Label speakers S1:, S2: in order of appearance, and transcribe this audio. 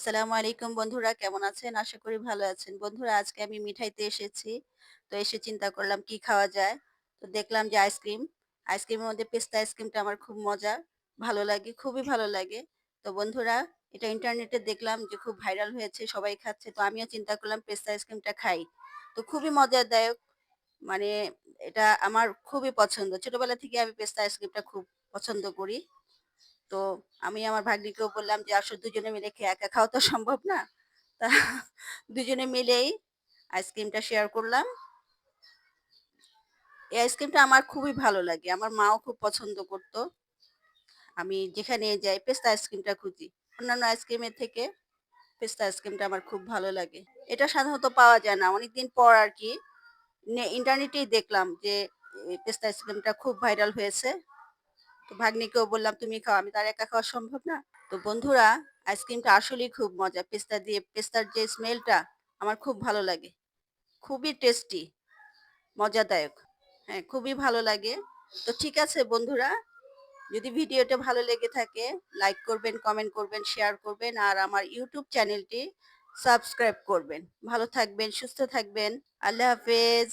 S1: আসসালামু আলাইকুম বন্ধুরা, কেমন আছেন? আশা করি ভালো আছেন। বন্ধুরা, আজকে আমি মিঠাইতে এসেছি। তো এসে চিন্তা করলাম কি খাওয়া যায়। তো দেখলাম যে আইসক্রিম। আইসক্রিমের মধ্যে পেস্তা আইসক্রিমটা আমার খুব মজা, ভালো লাগে, খুবই ভালো লাগে। তো বন্ধুরা, এটা ইন্টারনেটে দেখলাম যে খুব ভাইরাল হয়েছে, সবাই খাচ্ছে। তো আমিও চিন্তা করলাম পেস্তা আইসক্রিমটা খাই। তো খুবই মজাদায়ক, মানে এটা আমার খুবই পছন্দ। ছোটবেলা থেকে আমি পেস্তা আইসক্রিমটা খুব পছন্দ করি। তো আমি আমার ভাগ্নিকেও বললাম যে, "আসো দুজনে মিলে একা খাওয়া তো সম্ভব না।" তা দুজনে মিলেই আইসক্রিমটা শেয়ার করলাম। এই আইসক্রিমটা আমার খুবই ভালো লাগে। আমার মাও খুব পছন্দ করত। আমি যেখানে যাই পেস্তা আইসক্রিমটা খুঁজি। অন্যান্য আইসক্রিমের থেকে পেস্তা আইসক্রিমটা আমার খুব ভালো লাগে। এটা সাধারণত পাওয়া যায় না। অনেকদিন পর আরকি ইন্টারনেটেই দেখলাম যে পেস্তা আইসক্রিমটা খুব ভাইরাল হয়েছে। তো ভাগ্নিকেও বললাম, "তুমি খাও।" আমি তো আর একা খাওয়া সম্ভব না। তো বন্ধুরা, আইসক্রিমটা আসলেই খুব মজা। পেস্তার যে স্মেলটা আমার খুব ভালো লাগে। খুবই টেস্টি, মজাদায়ক। হ্যাঁ, খুবই ভালো লাগে। তো ঠিক আছে বন্ধুরা, যদি ভিডিওটা ভালো লেগে থাকে লাইক করবেন, কমেন্ট করবেন, শেয়ার করবেন আর আমার ইউটিউব চ্যানেলটি সাবস্ক্রাইব করবেন। ভালো থাকবেন, সুস্থ থাকবেন। আল্লাহ হাফেজ।